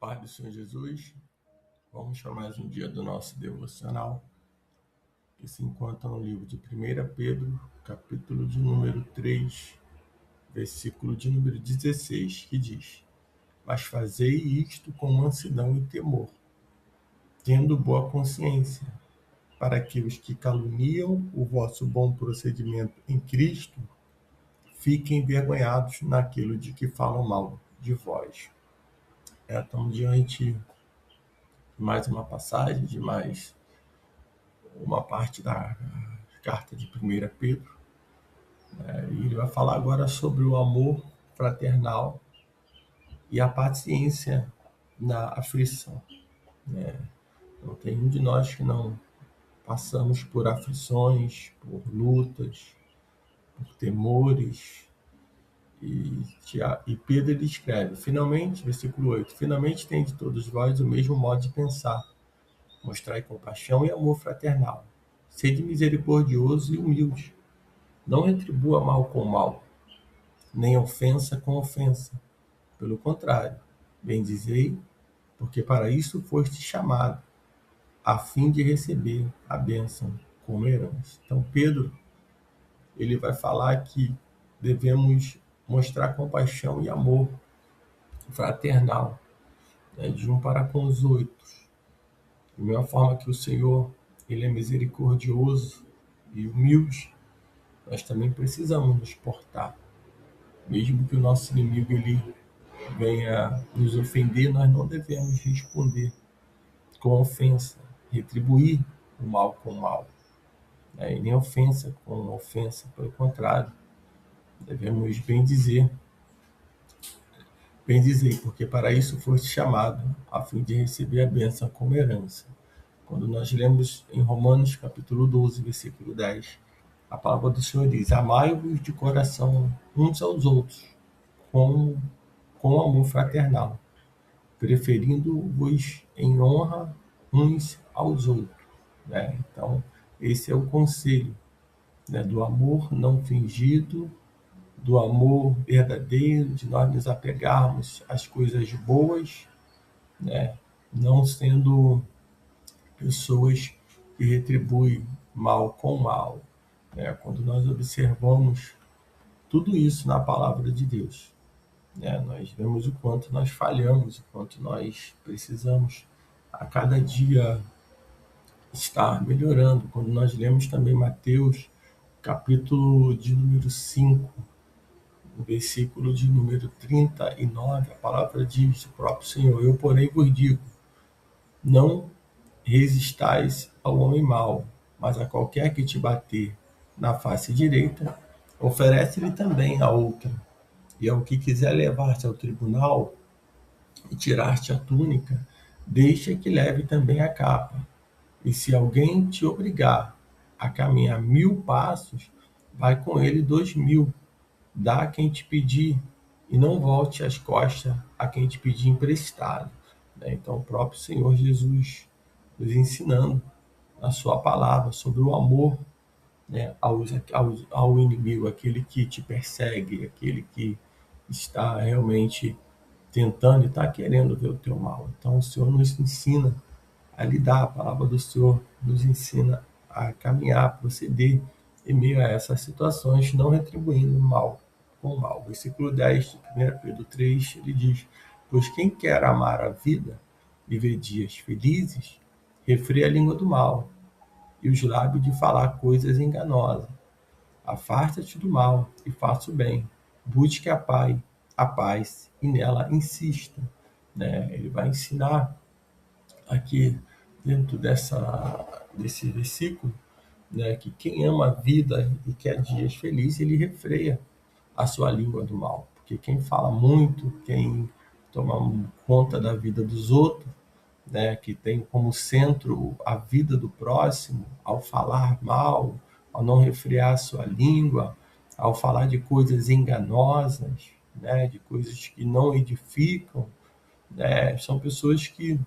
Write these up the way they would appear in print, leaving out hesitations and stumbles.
Paz do Senhor Jesus, vamos para mais um dia do nosso devocional, que se encontra no livro de 1 Pedro, capítulo de número 3, versículo de número 16, que diz: Mas fazei isto com mansidão e temor, tendo boa consciência, para que os que caluniam o vosso bom procedimento em Cristo fiquem envergonhados naquilo de que falam mal de vós. Estamos diante de mais uma passagem, de mais uma parte da carta de 1 Pedro, e ele vai falar agora sobre o amor fraternal e a paciência na aflição. Não tem um de nós que não passamos por aflições, por lutas, por temores. E Pedro ele escreve, finalmente, versículo 8, finalmente tem de todos vós o mesmo modo de pensar, mostrai compaixão e amor fraternal, sede misericordioso e humilde, não retribua mal com mal, nem ofensa com ofensa. Pelo contrário, bendizei, porque para isso foste chamado, a fim de receber a bênção como herança. Então Pedro, ele vai falar que devemos mostrar compaixão e amor fraternal, de um para com os outros. Da mesma forma que o Senhor, ele é misericordioso e humilde, nós também precisamos nos portar. Mesmo que o nosso inimigo ele venha nos ofender, nós não devemos responder com ofensa, retribuir o mal com o mal, e nem ofensa com ofensa. Pelo contrário, devemos bendizer, porque para isso foste chamado, a fim de receber a bênção como herança. Quando nós lemos em Romanos capítulo 12, versículo 10, a palavra do Senhor diz: amai-vos de coração uns aos outros, com amor fraternal, preferindo-vos em honra uns aos outros. Então, esse é o conselho, do amor não fingido, do amor verdadeiro, de nós nos apegarmos às coisas boas, não sendo pessoas que retribuem mal com mal. Quando nós observamos tudo isso na palavra de Deus, nós vemos o quanto nós falhamos, o quanto nós precisamos a cada dia estar melhorando. Quando nós lemos também Mateus, capítulo de número 5, versículo de número 39, a palavra diz, o próprio Senhor: eu, porém, vos digo, não resistais ao homem mau, mas a qualquer que te bater na face direita, oferece-lhe também a outra. E ao que quiser levar-te ao tribunal e tirar-te a túnica, deixa que leve também a capa. E se alguém te obrigar a caminhar 1000 passos, vai com ele 2000. Dá a quem te pedir, e não volte as costas a quem te pedir emprestado. Então, o próprio Senhor Jesus nos ensinando a sua palavra sobre o amor, ao inimigo, aquele que te persegue, aquele que está realmente tentando e está querendo ver o teu mal. Então, o Senhor nos ensina a lidar, a palavra do Senhor nos ensina a caminhar, a proceder em meio a essas situações, não retribuindo mal com mal. Versículo 10 de 1 Pedro 3, ele diz: pois quem quer amar a vida e ver dias felizes, refreia a língua do mal e os lábios de falar coisas enganosas. Afasta-te do mal e faça o bem. Busque a paz e nela insista. Ele vai ensinar aqui dentro desse versículo, que quem ama a vida e quer dias felizes, ele refreia a sua língua do mal. Porque quem fala muito, quem toma conta da vida dos outros, que tem como centro a vida do próximo, ao falar mal, ao não refrear a sua língua, ao falar de coisas enganosas, de coisas que não edificam, são pessoas que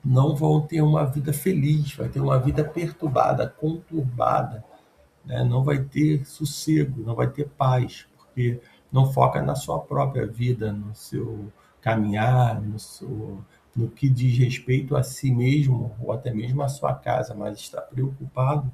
não vão ter uma vida feliz, vai ter uma vida perturbada, conturbada, não vai ter sossego, não vai ter paz, porque não foca na sua própria vida, no seu caminhar, no que diz respeito a si mesmo ou até mesmo à sua casa, mas está preocupado,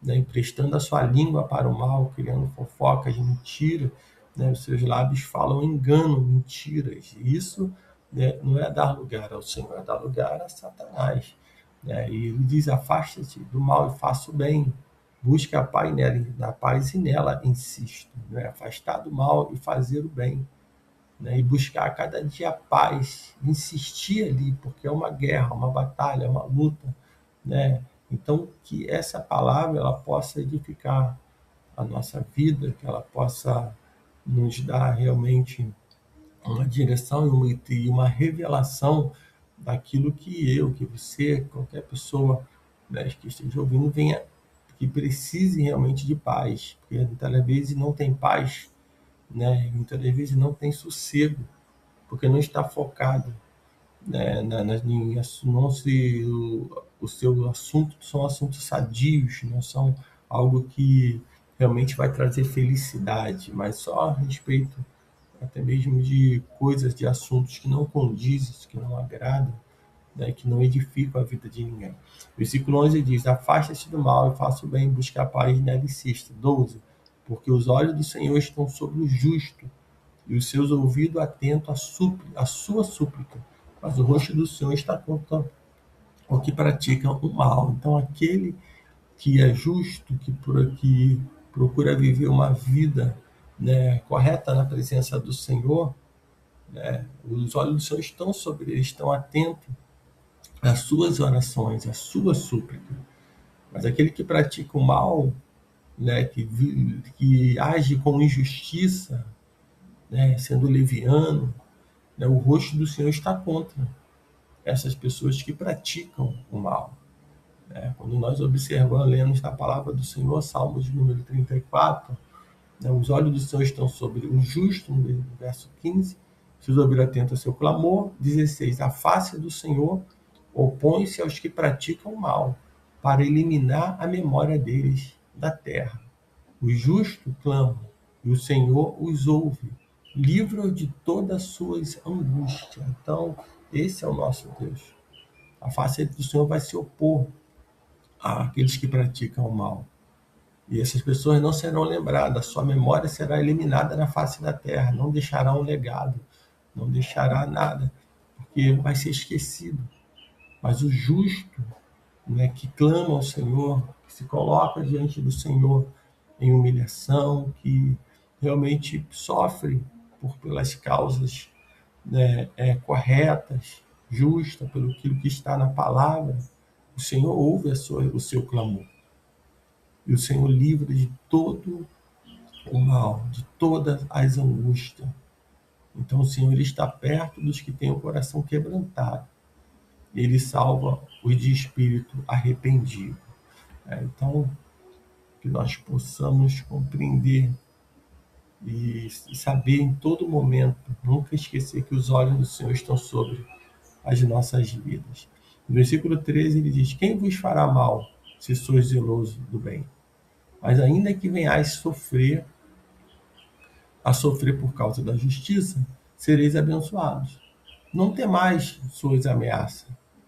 né, emprestando a sua língua para o mal, criando fofocas, mentiras, né, os seus lábios falam engano, mentiras. Isso, né, não é dar lugar ao Senhor, é dar lugar a Satanás. Né? E ele diz: afasta-te do mal e faça o bem. Busque a paz nela, na paz e nela insisto. Né? Afastar do mal e fazer o bem. Né? E buscar a cada dia a paz, insistir ali, porque é uma guerra, uma batalha, uma luta. Né? Então, que essa palavra ela possa edificar a nossa vida, que ela possa nos dar realmente uma direção e uma revelação daquilo que eu, que você, qualquer pessoa, né, que esteja ouvindo, venha, que precise realmente de paz, porque muitas vezes não tem paz, né, muitas vezes não tem sossego, porque não está focado, né, não se, o seu assunto são assuntos sadios, não são algo que realmente vai trazer felicidade, mas só a respeito até mesmo de coisas, de assuntos que não condizem, que não agradam, né, que não edificam a vida de ninguém. Versículo 11 diz: afasta-se do mal e faça o bem, busque a paz e nela insista. 12. Porque os olhos do Senhor estão sobre o justo e os seus ouvidos atentos à sua súplica. Mas o rosto do Senhor está contra o que pratica o mal. Então, aquele que é justo, que procura viver uma vida, né, correta na presença do Senhor, né, os olhos do Senhor estão sobre ele, estão atentos às suas orações, à sua súplica. Mas aquele que pratica o mal, né, que age com injustiça, né, sendo leviano, né, o rosto do Senhor está contra essas pessoas que praticam o mal. Né? Quando nós observamos, lemos na palavra do Senhor, Salmos de número 34, né, os olhos do Senhor estão sobre o justo, no verso 15, seus ouvidos atentos ao seu clamor. 16, a face do Senhor opõe-se aos que praticam o mal, para eliminar a memória deles da terra. Os justos clamam, e o Senhor os ouve, livra-os de todas as suas angústias. Então, esse é o nosso Deus. A face do Senhor vai se opor àqueles que praticam o mal. E essas pessoas não serão lembradas, sua memória será eliminada na face da terra, não deixará um legado, não deixará nada, porque vai ser esquecido. Mas o justo, né, que clama ao Senhor, que se coloca diante do Senhor em humilhação, que realmente sofre pelas causas, né, corretas, justas, pelo que está na palavra, o Senhor ouve o seu clamor. E o Senhor livra de todo o mal, de todas as angústias. Então o Senhor ele está perto dos que têm o coração quebrantado. Ele salva os de espírito arrependido. Então, que nós possamos compreender e saber em todo momento, nunca esquecer que os olhos do Senhor estão sobre as nossas vidas. No versículo 13 ele diz: quem vos fará mal, se sois zeloso do bem? Mas ainda que venhais a sofrer por causa da justiça, sereis abençoados. Não temais suas ameaças,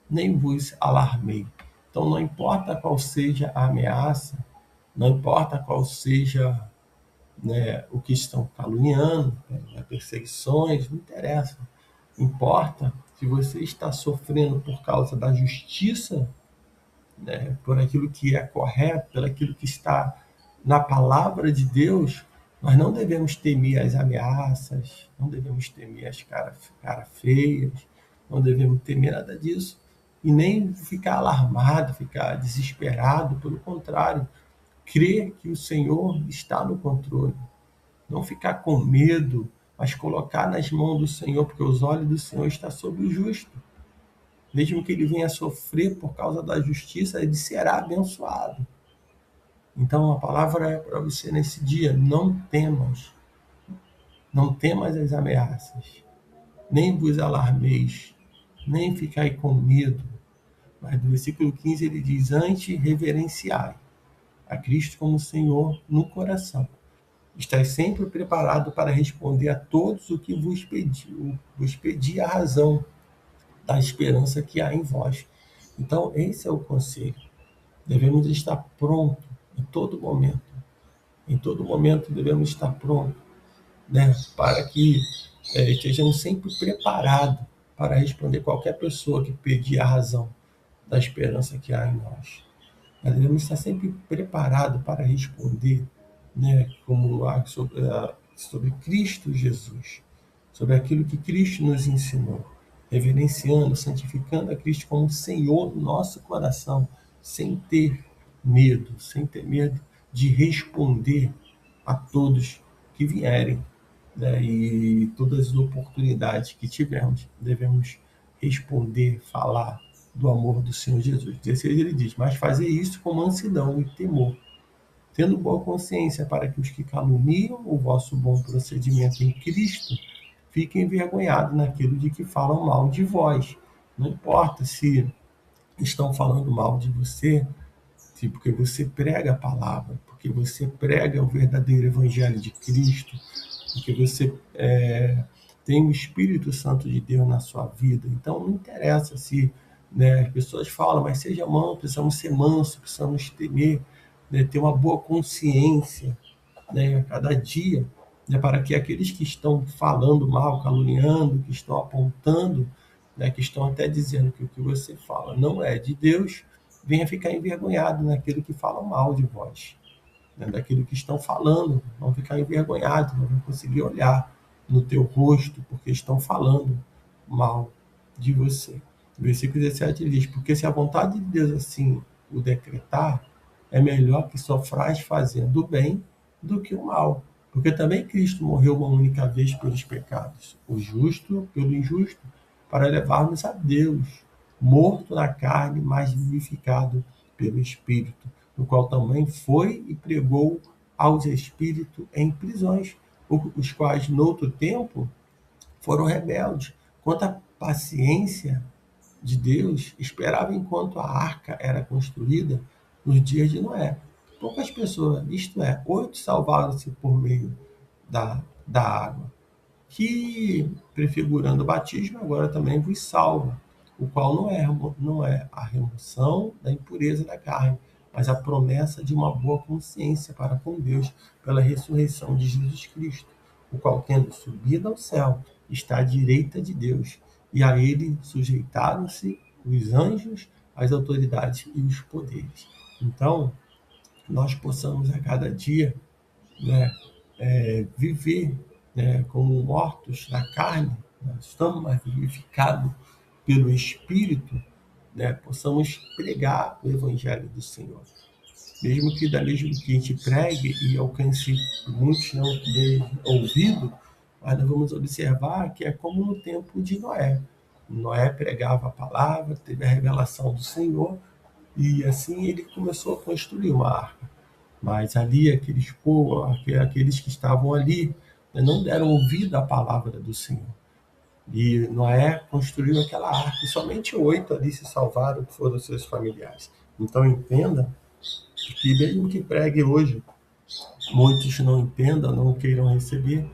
nem vos alarmei. Então, não importa qual seja a ameaça, não importa qual seja, né, o que estão caluniando, né, perseguições, não interessa. Importa se você está sofrendo por causa da justiça, né, por aquilo que é correto, por aquilo que está na palavra de Deus. Nós não devemos temer as ameaças, não devemos temer as cara feias, não devemos temer nada disso. E nem ficar alarmado, ficar desesperado, pelo contrário, crer que o Senhor está no controle. Não ficar com medo, mas colocar nas mãos do Senhor, porque os olhos do Senhor estão sobre o justo. Mesmo que ele venha sofrer por causa da justiça, ele será abençoado. Então a palavra é para você nesse dia: não temas, não temas as ameaças, nem vos alarmeis, nem ficai com medo. Mas no versículo 15 ele diz: antes reverenciai a Cristo como Senhor no coração. Estais sempre preparado para responder a todos o que vos pedir a razão da esperança que há em vós. Então, esse é o conselho. Devemos estar prontos em todo momento. Em todo momento devemos estar prontos, né, para que estejamos sempre preparados para responder qualquer pessoa que pedir a razão da esperança que há em nós. Nós devemos estar sempre preparados para responder, né, sobre Cristo Jesus, sobre aquilo que Cristo nos ensinou, reverenciando, santificando a Cristo como Senhor do nosso coração, sem ter medo de responder a todos que vierem, né, e todas as oportunidades que tivermos, devemos responder, falar do amor do Senhor Jesus. 16 ele diz, mas fazer isso com mansidão e temor, tendo boa consciência, para que os que caluniam o vosso bom procedimento em Cristo fiquem envergonhados naquilo de que falam mal de vós. Não importa se estão falando mal de você, porque você prega a palavra, porque você prega o verdadeiro evangelho de Cristo, porque você tem o Espírito Santo de Deus na sua vida. Então não interessa se, né, as pessoas falam, mas seja manso, precisamos ser mansos, precisamos temer, né, ter uma boa consciência, né, a cada dia, né, para que aqueles que estão falando mal, caluniando, que estão apontando, né, que estão até dizendo que o que você fala não é de Deus, venha ficar envergonhado naquilo que falam mal de vós, né, daquilo que estão falando, não ficar envergonhado, não vão conseguir olhar no teu rosto, porque estão falando mal de você. O versículo 17 diz, porque se a vontade de Deus assim o decretar, é melhor que sofrais fazendo o bem do que o mal. Porque também Cristo morreu uma única vez pelos pecados, o justo pelo injusto, para levar-nos a Deus, morto na carne, mas vivificado pelo Espírito, no qual também foi e pregou aos espíritos em prisões, os quais, noutro tempo, foram rebeldes. Quanto à paciência de Deus, esperava enquanto a arca era construída nos dias de Noé. Poucas pessoas, isto é, 8 salvaram-se por meio da água, que, prefigurando o batismo, agora também vos salva, o qual não é a remoção da impureza da carne, mas a promessa de uma boa consciência para com Deus pela ressurreição de Jesus Cristo, o qual, tendo subido ao céu, está à direita de Deus, e a ele sujeitaram-se os anjos, as autoridades e os poderes. Então, nós possamos a cada dia, né, viver, né, como mortos na carne, nós estamos mais vivificados pelo Espírito, né, possamos pregar o Evangelho do Senhor. Mesmo que da mesma que a gente pregue e alcance muitos não tenham ouvido, mas nós vamos observar que é como no tempo de Noé. Noé pregava a palavra, teve a revelação do Senhor, e assim ele começou a construir uma arca. Mas ali, aqueles que estavam ali, né, não deram ouvido à palavra do Senhor. E Noé construiu aquela arca, e somente 8 ali se salvaram, que foram seus familiares. Então entenda que mesmo que pregue hoje, muitos não entendam, não queiram receber,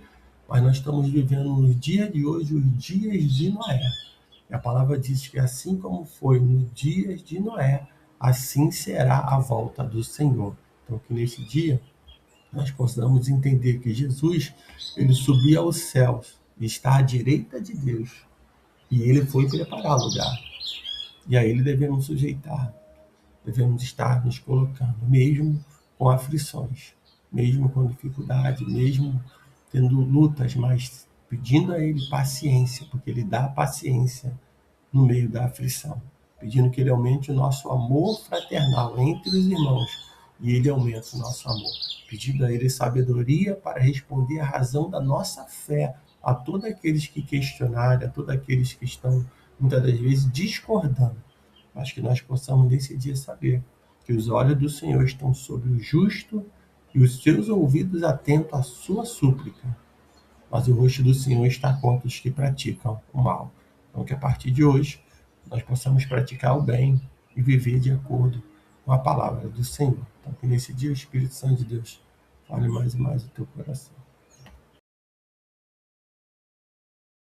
mas nós estamos vivendo nos dias de hoje, os dias de Noé. E a palavra diz que assim como foi nos dias de Noé, assim será a volta do Senhor. Então que nesse dia nós possamos entender que Jesus, ele subia aos céus, está à direita de Deus, e ele foi preparar lugar. E a ele devemos sujeitar, devemos estar nos colocando, mesmo com aflições, mesmo com dificuldade, mesmo tendo lutas, mas pedindo a ele paciência, porque ele dá paciência no meio da aflição, pedindo que ele aumente o nosso amor fraternal entre os irmãos, e ele aumenta o nosso amor, pedindo a ele sabedoria para responder à razão da nossa fé a todos aqueles que questionarem, a todos aqueles que estão muitas das vezes discordando, mas que nós possamos nesse dia saber que os olhos do Senhor estão sobre o justo e os seus ouvidos atentos à sua súplica, mas o rosto do Senhor está contra os que praticam o mal. Então, que a partir de hoje nós possamos praticar o bem e viver de acordo com a palavra do Senhor. Então, que nesse dia o Espírito Santo de Deus fale mais e mais o teu coração.